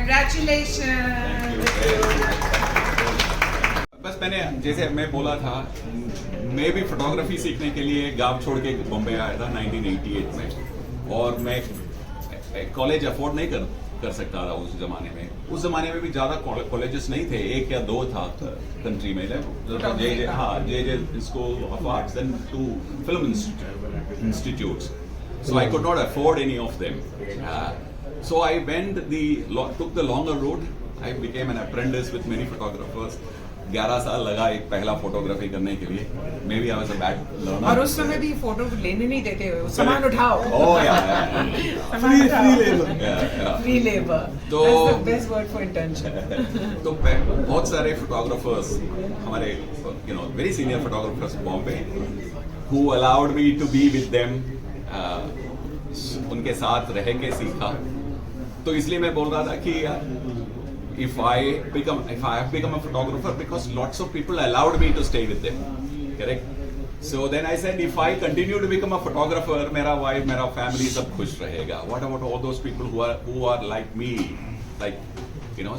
Congratulations. बस मैंने जैसे मैं बोला था, मैं भी फोटोग्राफी सीखने के लिए गांव छोड़ के बॉम्बे आया था 1988 में, और मैं कॉलेज अफोर्ड नहीं कर सकता था उस जमाने में। उस जमाने में भी ज्यादा कॉलेजेस नहीं थे, एक या दो था कंट्री में, J school of arts and 2 film institutes, so I could not afford any of them. So I took the longer route. I became an apprentice with many photographers. 11 साल लगा एक पहला फोटोग्राफी करने के लिए। Maybe I was a bad learner. और उस समय भी फोटो लेने नहीं देते, सामान उठाओ। ओह या फ्री लेबर। तो that's the best word for internship. तो बहुत सारे फोटोग्राफर्स हमारे very senior photographers Bombay who allowed me to be with them, उनके साथ रह के सीखा। तो इसलिए मैं बोल रहा था कि if I have become a photographer because lots of people allowed me to stay with them, correct? So then I said, if I continue to become a photographer, मेरा wife, मेरा family सब खुश रहेगा. What about all those people who are like me,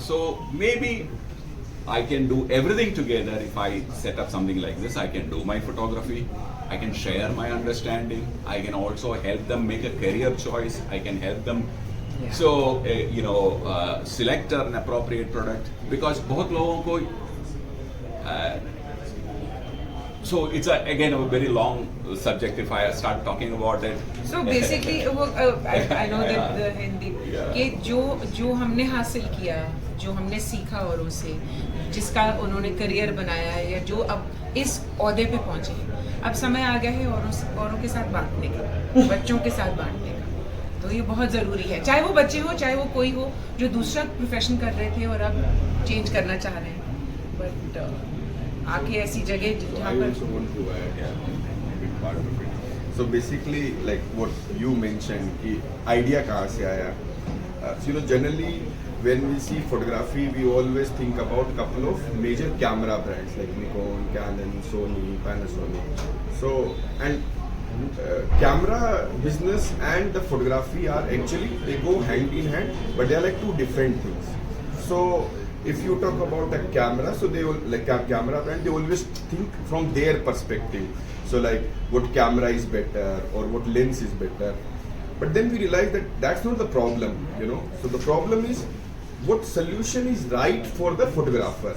so maybe I can do everything together. If I set up something like this, I can do my photography, I can share my understanding, I can also help them make a career choice, I can help them select an appropriate product, because बहुत लोगों को so it's again a very long subject if I start talking about it. So basically I know that the Hindi कि जो हमने हासिल किया, जो हमने सीखा औरों से, जिसका उन्होंने करियर बनाया है, या जो अब इस ओहदे पे पहुंचे, अब समय आ गया है औरों के साथ बांटने का, बच्चों के साथ बांटने का। तो ये बहुत ज़रूरी है, चाहे वो बच्चे हो, चाहे वो कोई हो जो दूसरा प्रोफेशन कर रहे थे और अब चेंज करना चाह रहे हैं, बट आके ऐसी जगह जहाँ पर So basically, like what you mentioned, कि idea कहाँ से आया? Generally when we see photography, we always think about couple of major camera brands like Nikon, Canon, Sony, Panasonic. So and camera business and the photography are actually, they go hand in hand, but they are like two different things. So if you talk about a camera, so they will, like a camera brand, they always think from their perspective. So like what camera is better or what lens is better. But then we realize that that's not the problem, So the problem is what solution is right for the photographer.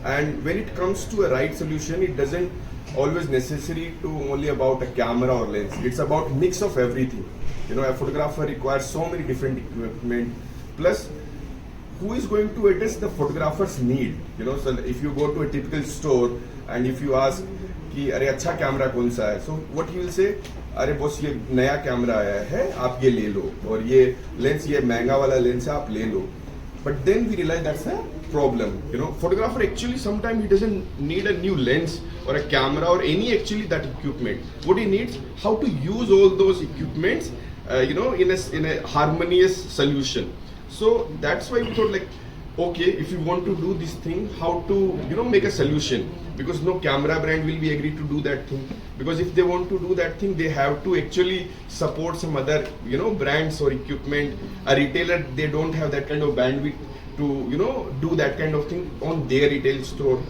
And when it comes to a right solution, it doesn't always necessary to only about a camera or lens. It's about mix of everything. A photographer requires so many different equipment. Plus, who is going to address the photographer's need? So if you go to a typical store and if you ask कि अरे अच्छा camera कौन सा है, so what he will say, अरे boss ये नया camera आया है, आप ये ले लो, और ये लेंस, ये महंगा वाला लेंस है, आप ले लो. But then we realize that's a problem. Photographer actually sometimes he doesn't need a new lens or a camera or any actually that equipment. What he needs, how to use all those equipments, in a harmonious solution. So that's why we thought like, okay, if you want to do this thing, how to make a solution, because no camera brand will be agreed to do that thing, because if they want to do that thing, they have to actually support some other brands or equipment. A retailer, they don't have that kind of bandwidth to do that kind of thing on their retail store.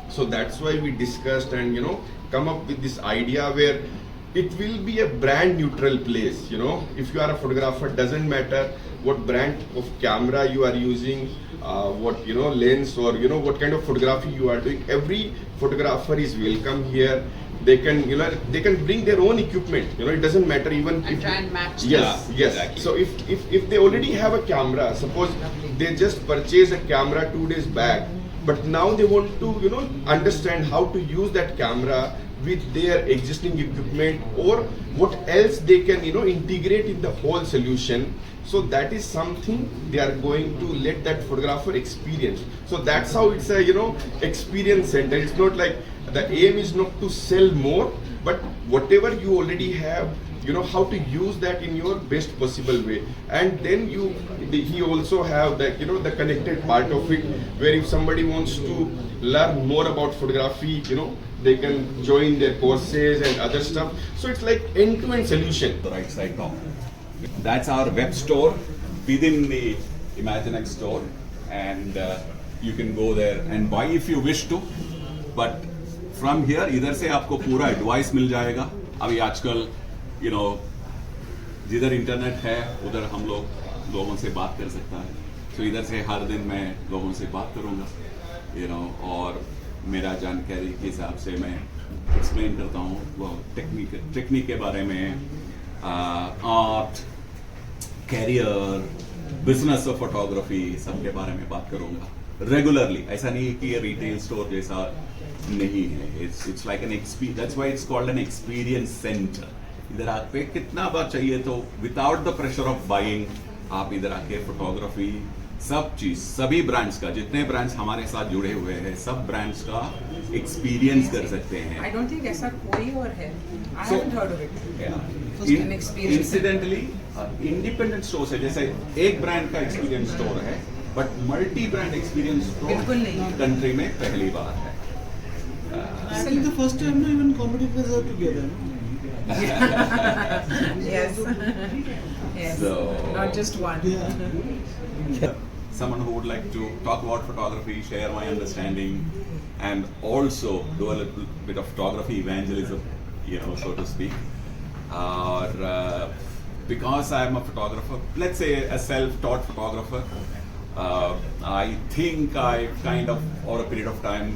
So that's why we discussed and come up with this idea where it will be a brand neutral place. If you are a photographer, doesn't matter what brand of camera you are using, what lens, or what kind of photography you are doing. Every photographer is welcome here. They can they can bring their own equipment. It doesn't matter even and try and match. Yes, yes. Exactly. So if they already have a camera, suppose they just purchased a camera 2 days back, but now they want to understand how to use that camera with their existing equipment, or what else they can integrate in the whole solution. So that is something they are going to let that photographer experience. So that's how it's a experience center. It's not like the aim is not to sell more, but whatever you already have, how to use that in your best possible way. And then he also have that the connected part of it, where if somebody wants to learn more about photography, they can join their courses and other stuff. So it's like end-to-end solution. The right side top. That's our web store within the Imaginext store, and you can go there and buy if you wish to. But from here, इधर से आपको पूरा advice मिल जाएगा. अभी आजकल जिधर internet है उधर हम लोगों से बात कर सकता है. तो इधर से हर दिन मैं लोगों से बात करूँगा, और मेरा जानकारी के हिसाब से मैं एक्सप्लेन करता हूँ वो टेक्निक के बारे में, art, career, business of photography, सबके बारे में बात करूँगा रेगुलरली. ऐसा नहीं है कि ये रिटेल स्टोर जैसा नहीं है. It's like an experience. That's why it's called an experience centre. इधर आके कितना बार चाहिए तो without the pressure of buying आप इधर आके फोटोग्राफी सब चीज, सभी ब्रांड्स का, जितने ब्रांड्स हमारे साथ जुड़े हुए हैं सब ब्रांड्स का एक्सपीरियंस कर सकते हैं. I don't think ऐसा कोई और है. I haven't heard of it. Yeah. An experience. Incidentally, independent store है, जैसे एक ब्रांड का एक्सपीरियंस स्टोर है, बट मल्टी ब्रांड एक्सपीरियंस बिल्कुल नहीं. स्टोर कंट्री में पहली बार है. I think the first time no, even competitors are together. Yes. Yes. So, not just one. Yeah. Someone who would like to talk about photography, share my understanding, and also do a little bit of photography evangelism, so to speak. Or because I'm a photographer, let's say a self-taught photographer, I think I kind of, over a period of time,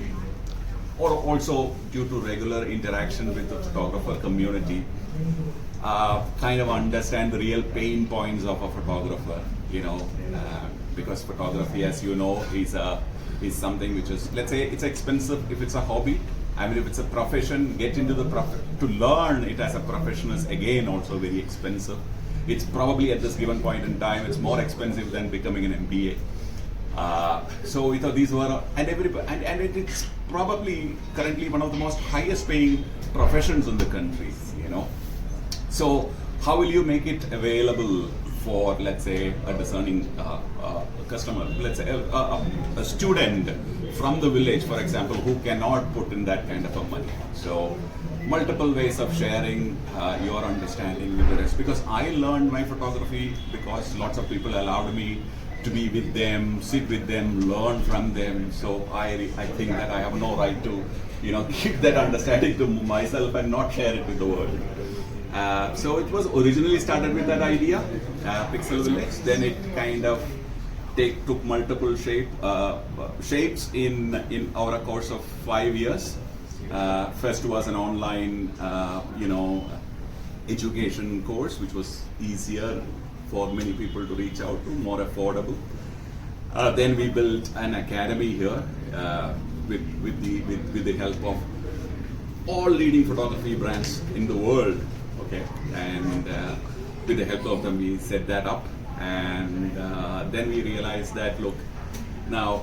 or also due to regular interaction with the photographer community, kind of understand the real pain points of a photographer, because photography, as you know, is something which is, let's say, it's expensive if it's a hobby. I mean, if it's a profession, get into to learn it as a profession is again also very expensive. It's probably at this given point in time, it's more expensive than becoming an MBA. So we thought these were, and it's probably currently one of the most highest paying professions in the country, So how will you make it available for, let's say, a discerning customer, let's say a student from the village, for example, who cannot put in that kind of a money? So multiple ways of sharing your understanding with the rest, because I learned my photography because lots of people allowed me to be with them, sit with them, learn from them. So I think that I have no right to keep that understanding to myself and not share it with the world. So it was originally started with that idea, Pixel Village. Then it kind of took multiple shapes in over a course of 5 years. First was an online, education course, which was easier for many people to reach out to, more affordable. Then we built an academy here with the help of all leading photography brands in the world. Okay, and with the help of them, we set that up, and then we realized that, look, now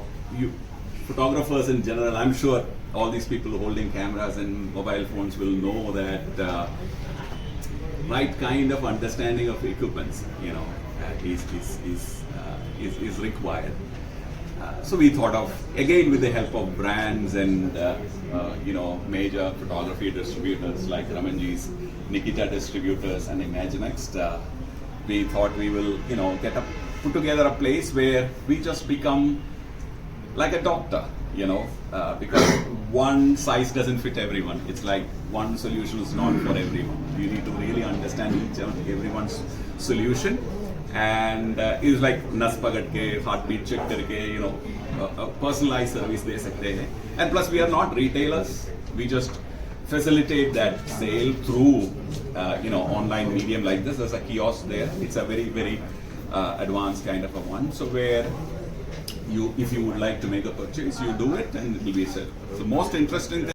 photographers in general, I'm sure all these people holding cameras and mobile phones will know that right kind of understanding of equipments, is required. So we thought of, again, with the help of brands and major photography distributors like Ramanji's Nikita distributors and Imaginext, we thought we will put together a place where we just become like a doctor, because one size doesn't fit everyone. It's like one solution is not for everyone. You need to really understand each and everyone's solution. And it's like nas pagad ke, heartbeat check karke, a personalized service de sakte hain. And plus, we are not retailers. We just facilitate that sale through online medium like this. There's a kiosk there. It's a very, very advanced kind of a one. So where if you would like to make a purchase, you do it and it will be sold. The most interesting thing